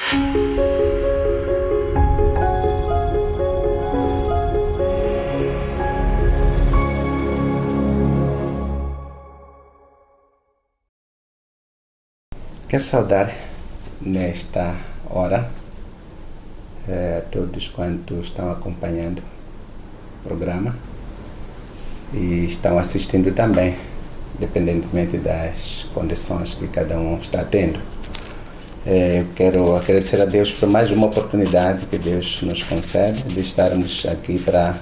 Quero saudar nesta hora a todos quantos estão acompanhando o programa e estão assistindo também, independentemente das condições que cada um está tendo. Eu quero agradecer a Deus por mais uma oportunidade que Deus nos concede de estarmos aqui para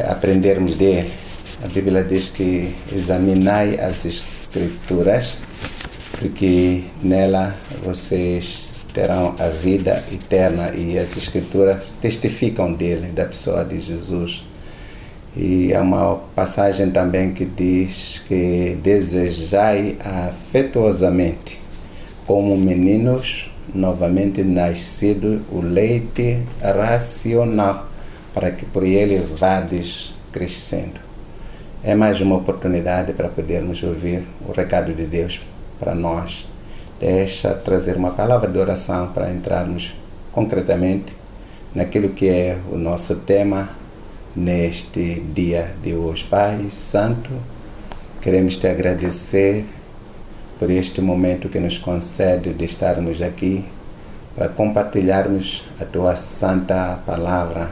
aprendermos dele. A Bíblia diz que examinai as Escrituras, porque nela vocês terão a vida eterna, e as Escrituras testificam dele, da pessoa de Jesus. E há uma passagem também que diz que desejai afetuosamente, como meninos novamente nascidos, o leite racional, para que por ele vades crescendo. É mais uma oportunidade para podermos ouvir o recado de Deus para nós. Deixa trazer uma palavra de oração para entrarmos concretamente naquilo que é o nosso tema neste dia de hoje. Pai Santo, queremos te agradecer por este momento que nos concede de estarmos aqui para compartilharmos a tua santa palavra.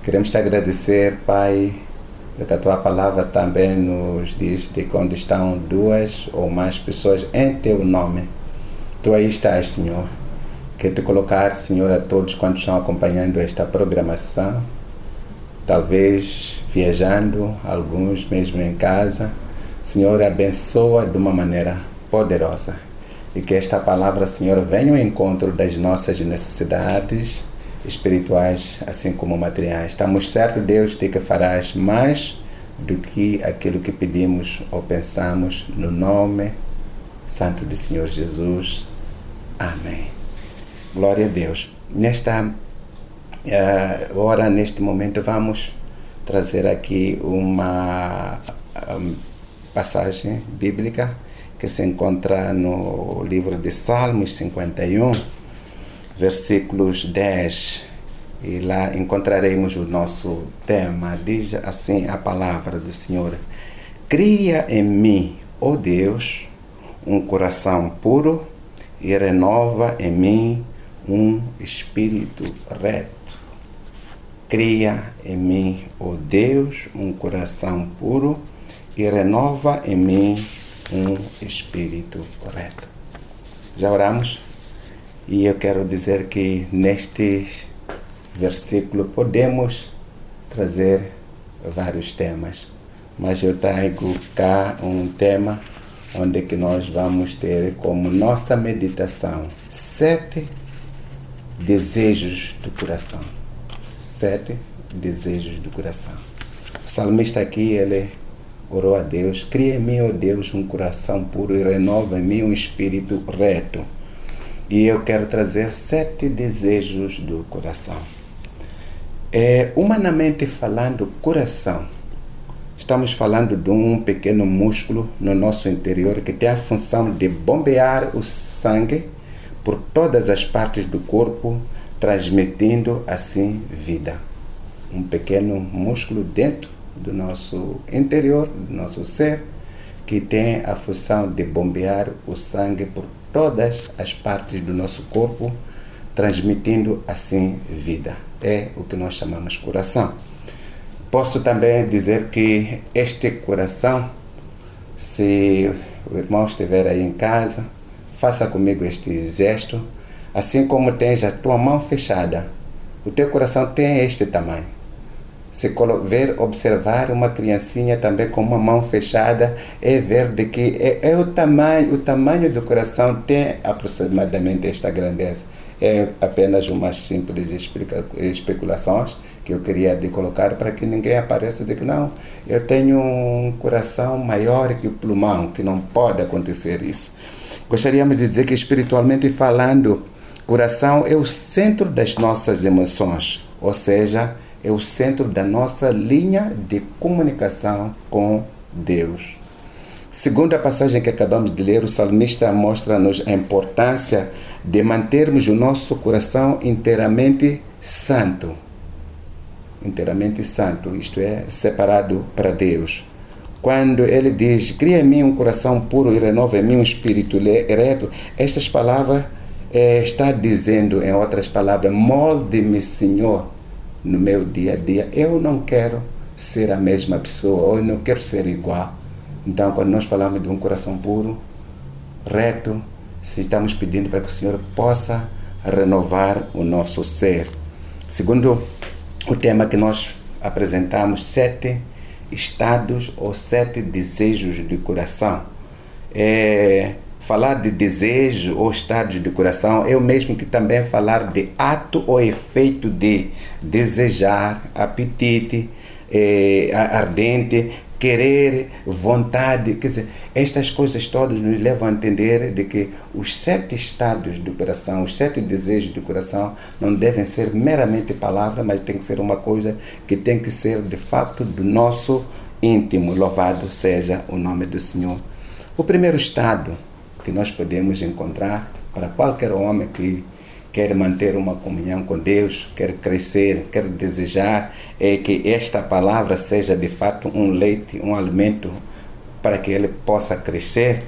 Queremos te agradecer, Pai, porque a tua palavra também nos diz de quando estão duas ou mais pessoas em teu nome, tu aí estás, Senhor. Quero te colocar, Senhor, a todos quantos estão acompanhando esta programação, talvez viajando, alguns mesmo em casa. Senhor, abençoa de uma maneira poderosa e que esta palavra, Senhor, venha ao encontro das nossas necessidades espirituais, assim como materiais. Estamos certos, Deus, de que farás mais do que aquilo que pedimos ou pensamos, no nome santo do Senhor Jesus. Amém. Glória a Deus. Nesta hora, neste momento, vamos trazer aqui uma passagem bíblica que se encontra no livro de Salmos 51, versículos 10, e lá encontraremos o nosso tema. Diz assim a palavra do Senhor: cria em mim, ó Deus, um coração puro e renova em mim um espírito reto. Cria em mim, ó Deus, um coração puro e renova em mim um espírito reto. Já oramos? E eu quero dizer que neste versículo podemos trazer vários temas, mas eu trago cá um tema onde que nós vamos ter como nossa meditação 7 desejos do coração. 7 desejos do coração. O salmista aqui, ele orou a Deus: cria em mim, ó Deus, um coração puro e renova em mim um espírito reto. E eu quero trazer 7 desejos do coração. Humanamente falando, coração, estamos falando de um pequeno músculo no nosso interior que tem a função de bombear o sangue por todas as partes do corpo, transmitindo assim vida. Um pequeno músculo dentro do nosso interior, do nosso ser, que tem a função de bombear o sangue por todas as partes do nosso corpo, transmitindo assim vida. É o que nós chamamos coração. Posso também dizer que este coração, se o irmão estiver aí em casa, faça comigo este gesto. Assim como tens a tua mão fechada, o teu coração tem este tamanho. Se ver, observar uma criancinha também com uma mão fechada, é ver de que o tamanho do coração tem aproximadamente esta grandeza. É apenas umas simples especulações que eu queria de colocar para que ninguém apareça e dizer que não, eu tenho um coração maior que o pulmão, que não pode acontecer isso. Gostaríamos de dizer que, espiritualmente falando, coração é o centro das nossas emoções, ou seja, é o centro da nossa linha de comunicação com Deus. Segundo a passagem que acabamos de ler, o salmista mostra-nos a importância de mantermos o nosso coração inteiramente santo, isto é, separado para Deus. Quando ele diz, cria em mim um coração puro e renova em mim um espírito ereto, estas palavras está dizendo, em outras palavras, molde-me, Senhor, no meu dia a dia. Eu não quero ser a mesma pessoa, ou eu não quero ser igual. Então, quando nós falamos de um coração puro, reto, se estamos pedindo para que o Senhor possa renovar o nosso ser. Segundo o tema que nós apresentamos, 7 estados ou 7 desejos do coração. Falar de desejo ou estados do coração é o mesmo que também falar de ato ou efeito de desejar, apetite, ardente, querer, vontade. Quer dizer, estas coisas todas nos levam a entender de que os 7 estados do coração, os 7 desejos do coração não devem ser meramente palavras, mas tem que ser uma coisa que tem que ser de fato do nosso íntimo. Louvado seja o nome do Senhor. O primeiro estado que nós podemos encontrar para qualquer homem que quer manter uma comunhão com Deus, quer crescer, quer desejar, é que esta palavra seja de fato um leite, um alimento para que ele possa crescer.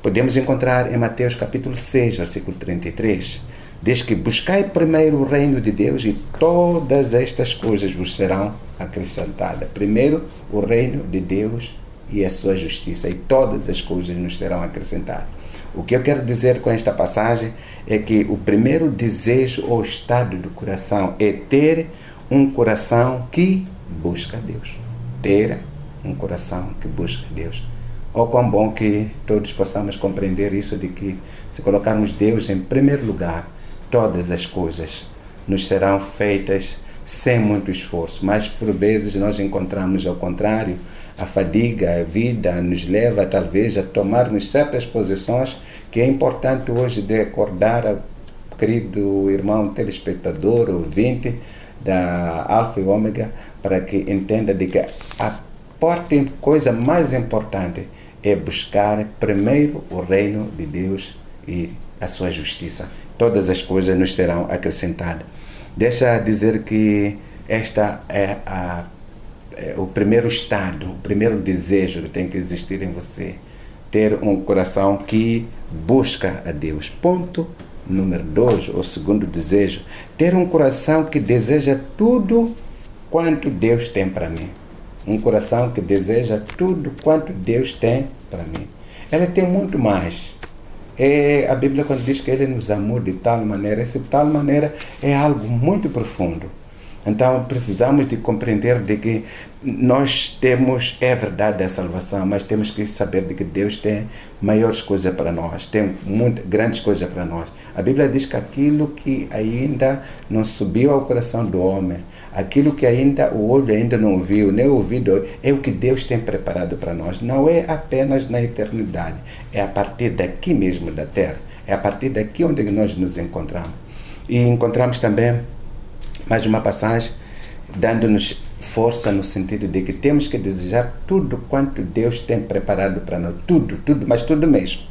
Podemos encontrar em Mateus capítulo 6, versículo 33, diz que buscai primeiro o reino de Deus e todas estas coisas vos serão acrescentadas. Primeiro o reino de Deus e a sua justiça, e todas as coisas nos serão acrescentadas. O que eu quero dizer com esta passagem é que o primeiro desejo ou estado do coração é ter um coração que busca Deus. Ter um coração que busca Deus. Oh, quão bom que todos possamos compreender isso, de que se colocarmos Deus em primeiro lugar, todas as coisas nos serão feitas sem muito esforço. Mas por vezes nós encontramos ao contrário. A fadiga, a vida nos leva talvez a tomarmos certas posições que é importante hoje de acordar ao querido irmão telespectador, ouvinte da Alfa e Ômega, para que entenda de que a coisa mais importante é buscar primeiro o reino de Deus e a sua justiça. Todas as coisas nos serão acrescentadas. Deixa dizer que esta é o primeiro estado, o primeiro desejo que tem que existir em você. Ter um coração que busca a Deus. Ponto número 2, o segundo desejo. Ter um coração que deseja tudo quanto Deus tem para mim. Um coração que deseja tudo quanto Deus tem para mim. Ele tem muito mais. A Bíblia, quando diz que Ele nos amou de tal maneira, essa tal maneira é algo muito profundo. Então precisamos de compreender de que nós temos, é verdade a salvação, mas temos que saber de que Deus tem maiores coisas para nós, tem grandes coisas para nós. A Bíblia diz que aquilo que ainda não subiu ao coração do homem, aquilo que ainda o olho ainda não viu, nem o ouvido, é o que Deus tem preparado para nós. Não é apenas na eternidade, é a partir daqui mesmo da terra, é a partir daqui onde nós nos encontramos. E encontramos também mais uma passagem dando-nos força no sentido de que temos que desejar tudo quanto Deus tem preparado para nós. Tudo, mas tudo mesmo.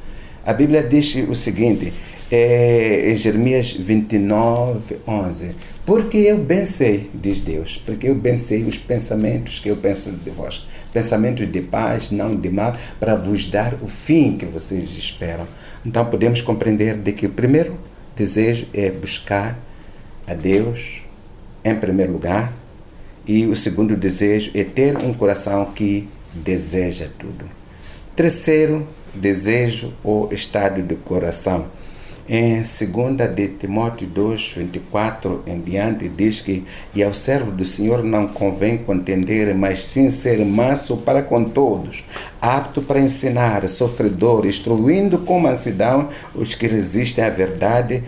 A Bíblia diz o seguinte, em Jeremias 29, 11. Porque eu bem sei, diz Deus, porque eu bem sei os pensamentos que eu penso de vós. Pensamentos de paz, não de mal, para vos dar o fim que vocês esperam. Então podemos compreender de que o primeiro desejo é buscar a Deus em primeiro lugar, e o segundo desejo é ter um coração que deseja tudo. Terceiro desejo ou estado do coração. Em 2 de Timóteo 2, 24 em diante, diz que e ao servo do Senhor não convém contender, mas sim ser manso para com todos, apto para ensinar, sofredor, instruindo com mansidão os que resistem à verdade.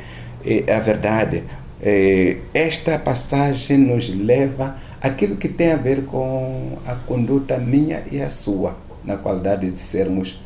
Esta passagem nos leva àquilo que tem a ver com a conduta minha e a sua, na qualidade de sermos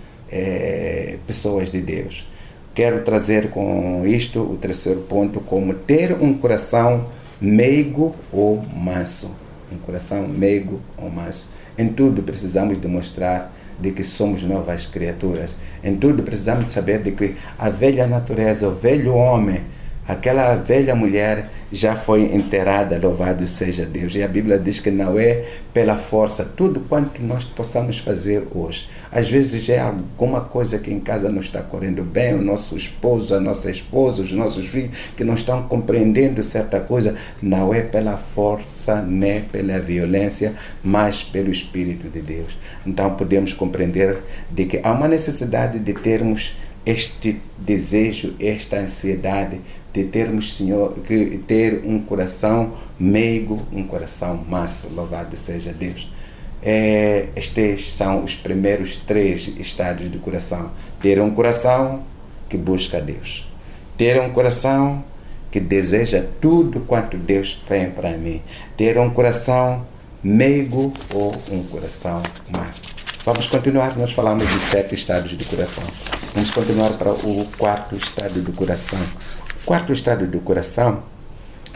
pessoas de Deus. Quero trazer com isto o terceiro ponto, como ter um coração meigo ou manso. Um coração meigo ou manso. Em tudo precisamos demonstrar de que somos novas criaturas. Em tudo precisamos de saber de que a velha natureza, o velho homem, aquela velha mulher já foi enterrada, louvado seja Deus. E a Bíblia diz que não é pela força, tudo quanto nós possamos fazer hoje. Às vezes é alguma coisa que em casa não está correndo bem, o nosso esposo, a nossa esposa, os nossos filhos que não estão compreendendo certa coisa, não é pela força nem pela violência, mas pelo Espírito de Deus. Então podemos compreender de que há uma necessidade de termos este desejo, esta ansiedade de termos, Senhor, que ter um coração meigo, um coração manso, louvado seja Deus. Estes são os primeiros 3 estádios do coração. Ter um coração que busca Deus. Ter um coração que deseja tudo quanto Deus tem para mim. Ter um coração meigo ou um coração manso. Vamos continuar, nós falamos de 7 estádios do coração. Vamos continuar para o 4º estádio do coração. O 4º estádio do coração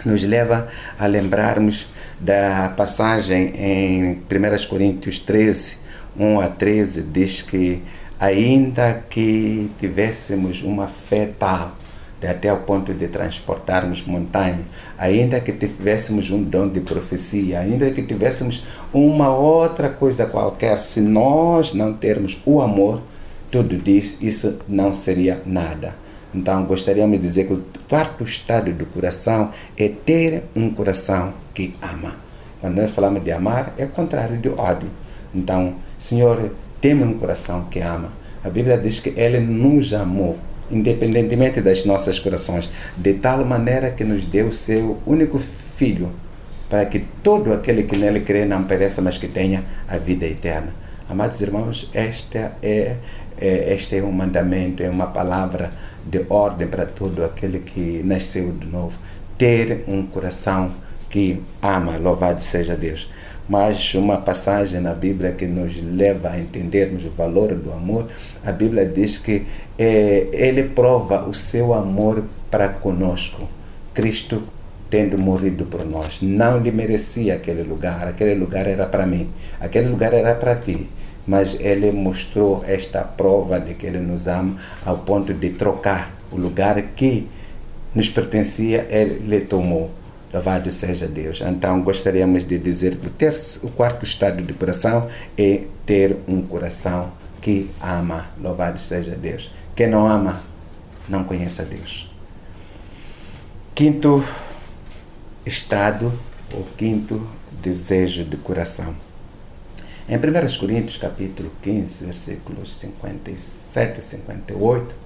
nos leva a lembrarmos da passagem em 1 Coríntios 13, 1 a 13, diz que ainda que tivéssemos uma fé tal, até o ponto de transportarmos montanha, ainda que tivéssemos um dom de profecia, ainda que tivéssemos uma outra coisa qualquer, se nós não termos o amor, tudo isso não seria nada. Então gostaríamos de dizer que o 4º estádio do coração é ter um coração que ama. Quando nós falamos de amar, é o contrário de ódio. Então, Senhor, tem um coração que ama. A Bíblia diz que Ele nos amou, independentemente das nossas corações, de tal maneira que nos deu o seu único Filho, para que todo aquele que nele crê não pereça, mas que tenha a vida eterna. Amados irmãos, este é um mandamento, é uma palavra de ordem para todo aquele que nasceu de novo. Ter um coração que ama, louvado seja Deus. Mas uma passagem na Bíblia que nos leva a entendermos o valor do amor, a Bíblia diz que Ele prova o seu amor para conosco. Cristo tendo morrido por nós, não lhe merecia aquele lugar era para mim, aquele lugar era para ti, mas Ele mostrou esta prova de que Ele nos ama ao ponto de trocar o lugar que nos pertencia, Ele tomou. Louvado seja Deus. Então gostaríamos de dizer que o 4º estádio do coração é ter um coração que ama. Louvado seja Deus. Quem não ama, não conhece a Deus. 5º estado, ou 5º desejo do coração. Em 1 Coríntios capítulo 15, versículos 57 e 58,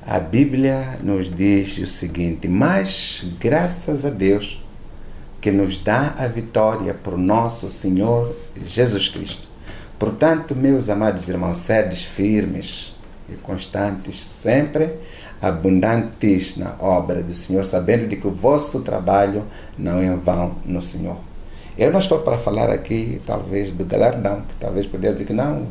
a Bíblia nos diz o seguinte: mas graças a Deus que nos dá a vitória por nosso Senhor Jesus Cristo. Portanto, meus amados irmãos, sedes firmes e constantes, sempre abundantes na obra do Senhor, sabendo de que o vosso trabalho não é em vão no Senhor. Eu não estou para falar aqui, talvez, do galardão, que talvez poderia dizer que não,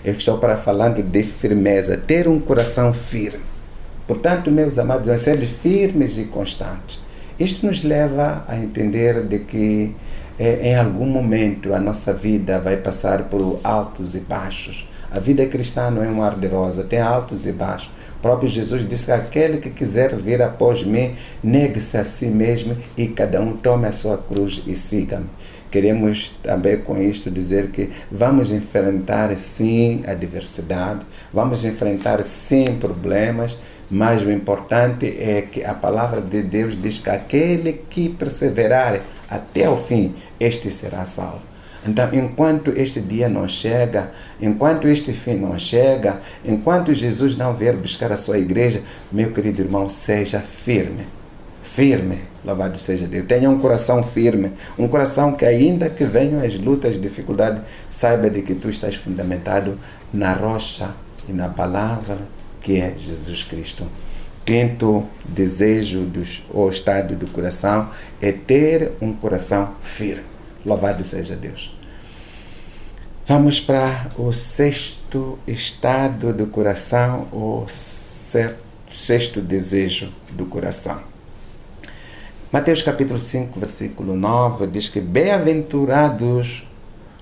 eu estou para falando de firmeza, ter um coração firme. Portanto, meus amados, nós sermos firmes e constantes. Isto nos leva a entender de que em algum momento a nossa vida vai passar por altos e baixos. A vida cristã não é um mar de rosa, tem altos e baixos. O próprio Jesus disse que aquele que quiser vir após mim, negue-se a si mesmo e cada um tome a sua cruz e siga-me. Queremos também com isto dizer que vamos enfrentar sim a adversidade, vamos enfrentar sim problemas, mas o importante é que a palavra de Deus diz que aquele que perseverar até o fim, este será salvo. Então, enquanto este dia não chega, enquanto este fim não chega, enquanto Jesus não vier buscar a sua igreja, meu querido irmão, seja firme. Firme, louvado seja Deus. Tenha um coração firme, um coração que ainda que venham as lutas, dificuldades, saiba de que tu estás fundamentado na rocha e na palavra que é Jesus Cristo. 5º desejo ou estado do coração é ter um coração firme. Louvado seja Deus. Vamos para o 6º estado do coração, o 6º desejo do coração. Mateus capítulo 5, versículo 9, diz que bem-aventurados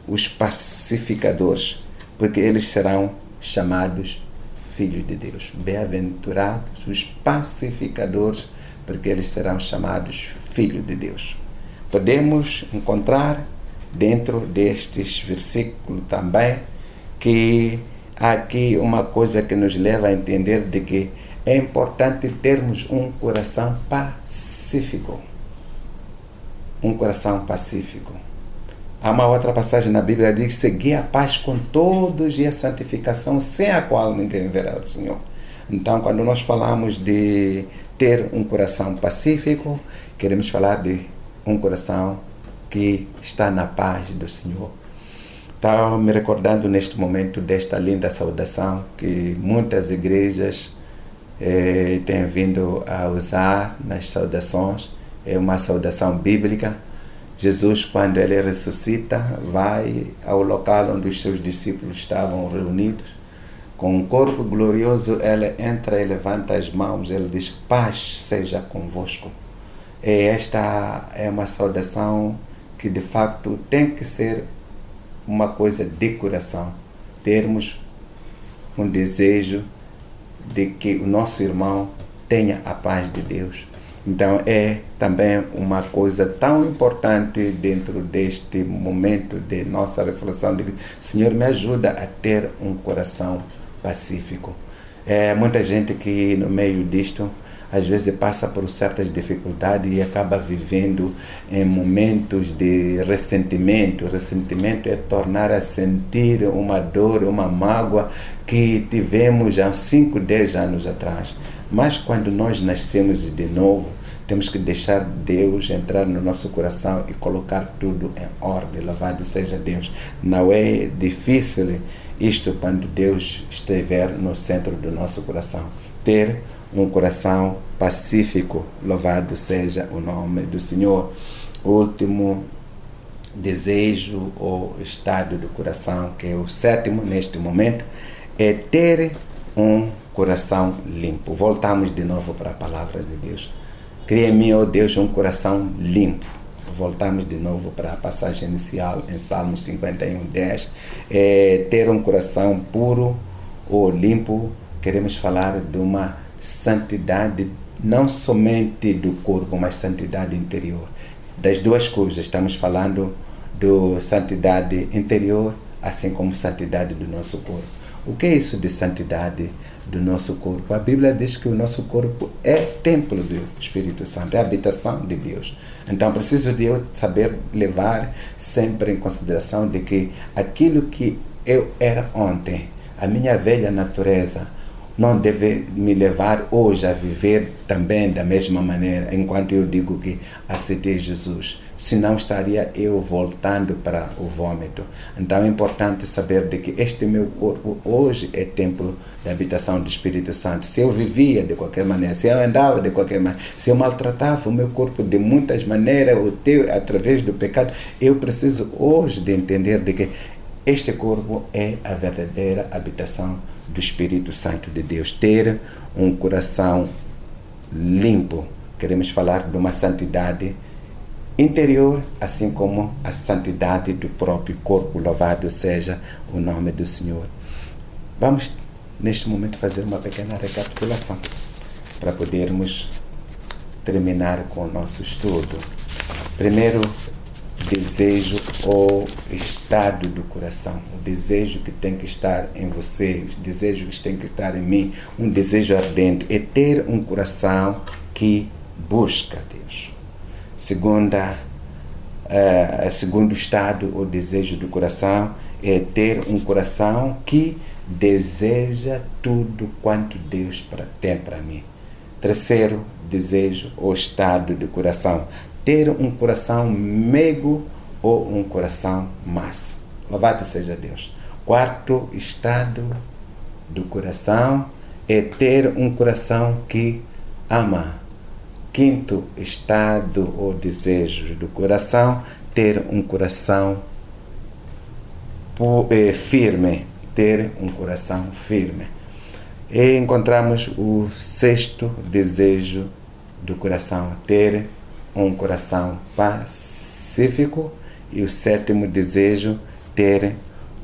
os pacificadores, porque eles serão chamados filhos de Deus. Bem-aventurados os pacificadores, porque eles serão chamados filhos de Deus. Podemos encontrar dentro destes versículos também que há aqui uma coisa que nos leva a entender de que é importante termos um coração pacífico. Um coração pacífico. Há uma outra passagem na Bíblia que diz: segui a paz com todos e a santificação, sem a qual ninguém verá o Senhor. Então, quando nós falamos de ter um coração pacífico, queremos falar de um coração que está na paz do Senhor. Estava me recordando neste momento desta linda saudação que muitas igrejas têm vindo a usar nas saudações. É uma saudação bíblica. Jesus, quando ele ressuscita, vai ao local onde os seus discípulos estavam reunidos. Com um corpo glorioso, ele entra e levanta as mãos. Ele diz: paz seja convosco. E esta é uma saudação que, de facto, tem que ser uma coisa de coração. Termos um desejo de que o nosso irmão tenha a paz de Deus. Então é também uma coisa tão importante dentro deste momento de nossa reflexão, de que Senhor, me ajuda a ter um coração pacífico. Muita gente que no meio disto às vezes passa por certas dificuldades e acaba vivendo em momentos de ressentimento. Ressentimento é tornar a sentir uma dor, uma mágoa que tivemos há 5, 10 anos atrás. Mas quando nós nascemos de novo, temos que deixar Deus entrar no nosso coração e colocar tudo em ordem. Louvado seja Deus. Não é difícil isto quando Deus estiver no centro do nosso coração. Ter um coração pacífico. Louvado seja o nome do Senhor. O último desejo ou estado do coração, que é o 7º neste momento, é ter um coração limpo. Voltamos de novo para a palavra de Deus. Cria em mim, ó Deus, um coração limpo. Voltamos de novo para a passagem inicial em Salmos 51:10. Ter um coração puro ou limpo, queremos falar de uma santidade, não somente do corpo, mas santidade interior. Das duas coisas, estamos falando de santidade interior, assim como santidade do nosso corpo. O que é isso de santidade do nosso corpo? A Bíblia diz que o nosso corpo é templo do Espírito Santo, é a habitação de Deus. Então, preciso de eu saber levar sempre em consideração de que aquilo que eu era ontem, a minha velha natureza, não deve me levar hoje a viver também da mesma maneira, enquanto eu digo que aceitei Jesus. Senão estaria eu voltando para o vômito. Então é importante saber de que este meu corpo hoje é templo da habitação do Espírito Santo. Se eu vivia de qualquer maneira, se eu andava de qualquer maneira, se eu maltratava o meu corpo de muitas maneiras, através do pecado, eu preciso hoje de entender de que este corpo é a verdadeira habitação do Espírito Santo de Deus. Ter um coração limpo. Queremos falar de uma santidade interior, assim como a santidade do próprio corpo. Louvado seja o nome do Senhor. Vamos, neste momento, fazer uma pequena recapitulação para podermos terminar com o nosso estudo. Primeiro, desejo ou estado do coração. O desejo que tem que estar em você, o desejo que tem que estar em mim, um desejo ardente, é ter um coração que busca Deus. Segundo estado ou desejo do coração é ter um coração que deseja tudo quanto Deus tem para mim. Terceiro desejo ou estado do coração, ter um coração meigo ou um coração manso. Louvado seja Deus. Quarto estado do coração é ter um coração que ama. Quinto estado ou desejo do coração, ter um coração firme. Ter um coração firme. E encontramos o sexto desejo do coração, ter um coração pacífico. E o sétimo desejo, ter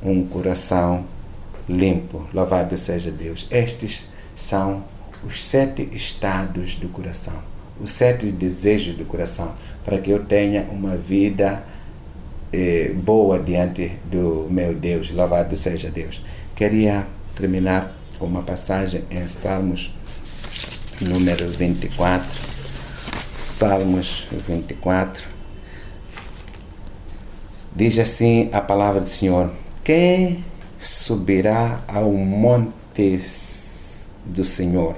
um coração limpo. Louvado seja Deus. Estes são os 7 estados do coração, os 7 desejos do coração, para que eu tenha uma vida boa diante do meu Deus. Louvado seja Deus. Queria terminar com uma passagem em Salmos número 24. Salmos 24. Diz assim a palavra do Senhor: quem subirá ao monte do Senhor?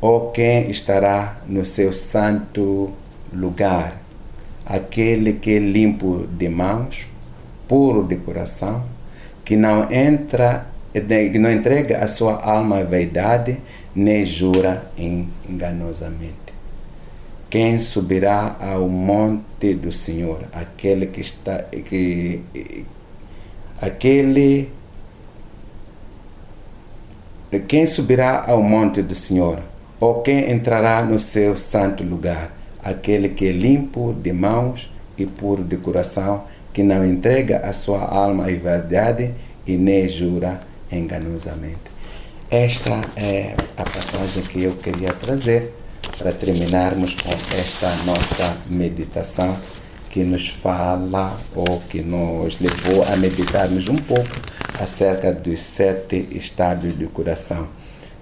Ou quem estará no seu santo lugar? Aquele que é limpo de mãos, puro de coração, que não entrega a sua alma à vaidade, nem jura enganosamente. Quem subirá ao monte do Senhor? Quem subirá ao monte do Senhor? Ou quem entrará no seu santo lugar? Aquele que é limpo de mãos e puro de coração, que não entrega a sua alma à verdade e nem jura enganosamente. Esta é a passagem que eu queria trazer para terminarmos com esta nossa meditação, que nos fala ou que nos levou a meditarmos um pouco acerca dos 7 estados do coração.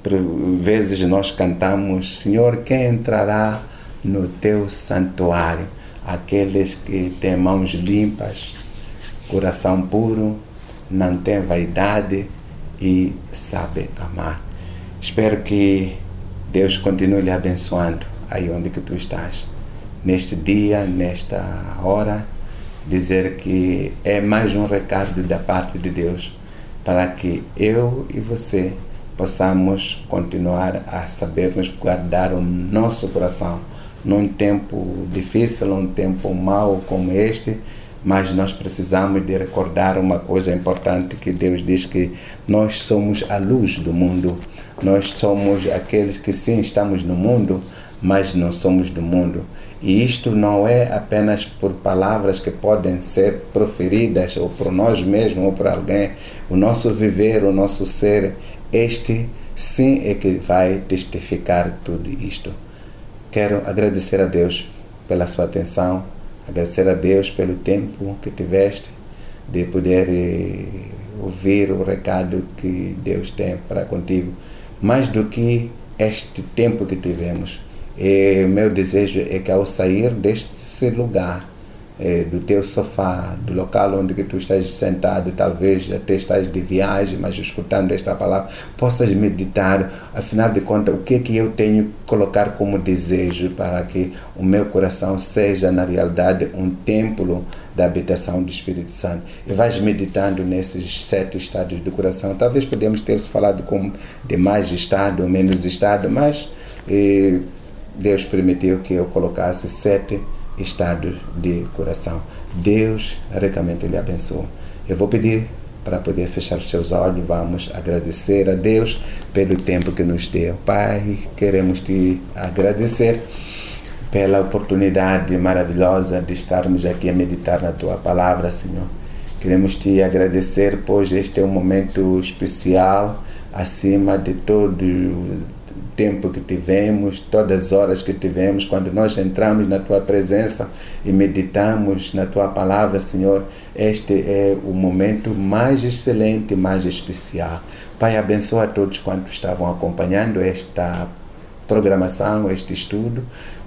Por vezes nós cantamos: Senhor, quem entrará no teu santuário? Aqueles que têm mãos limpas, coração puro, não tem vaidade e sabe amar. Espero que Deus continue lhe abençoando aí onde que tu estás. Neste dia, nesta hora, dizer que é mais um recado da parte de Deus para que eu e você possamos continuar a sabermos guardar o nosso coração num tempo difícil, num tempo mau como este, mas nós precisamos de recordar uma coisa importante, que Deus diz que nós somos a luz do mundo. Nós somos aqueles que sim estamos no mundo, mas não somos do mundo. E isto não é apenas por palavras que podem ser proferidas ou por nós mesmos ou por alguém. O nosso viver, o nosso ser, este sim é que vai testificar tudo isto. Quero agradecer a Deus pela sua atenção, agradecer a Deus pelo tempo que tiveste de poder ouvir o recado que Deus tem para contigo. Mais do que este tempo que tivemos, meu desejo é que ao sair deste lugar, do teu sofá, do local onde que tu estás sentado, talvez até estás de viagem, mas escutando esta palavra, possas meditar, afinal de contas, o que é que eu tenho que colocar como desejo para que o meu coração seja, na realidade, um templo da habitação do Espírito Santo. E vais meditando nesses 7 estados do coração. Talvez podemos ter falado de mais estado ou menos estado, mas Deus permitiu que eu colocasse 7 estados de coração. Deus ricamente lhe abençoe. Eu vou pedir para poder fechar os seus olhos. Vamos agradecer a Deus pelo tempo que nos deu. Pai, queremos te agradecer pela oportunidade maravilhosa de estarmos aqui a meditar na tua palavra, Senhor. Queremos te agradecer, pois este é um momento especial, acima de todo tempo que tivemos, todas as horas que tivemos, quando nós entramos na tua presença e meditamos na tua palavra, Senhor. Este é o momento mais excelente, mais especial. Pai, abençoa a todos quantos estavam acompanhando esta programação, este estudo.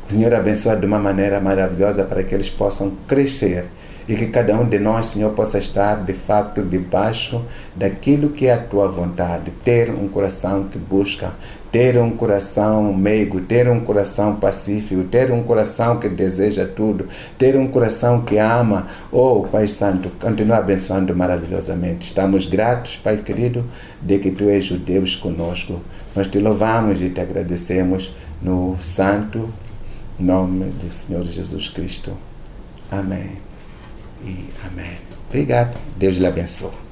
O Senhor abençoa de uma maneira maravilhosa para que eles possam crescer e que cada um de nós, Senhor, possa estar de fato debaixo daquilo que é a tua vontade, ter um coração que busca, ter um coração meigo, ter um coração pacífico, ter um coração que deseja tudo, ter um coração que ama. Oh, Pai Santo, continua abençoando maravilhosamente. Estamos gratos, Pai querido, de que Tu és o Deus conosco. Nós te louvamos e te agradecemos no santo nome do Senhor Jesus Cristo. Amém e amém. Obrigado. Deus lhe abençoe.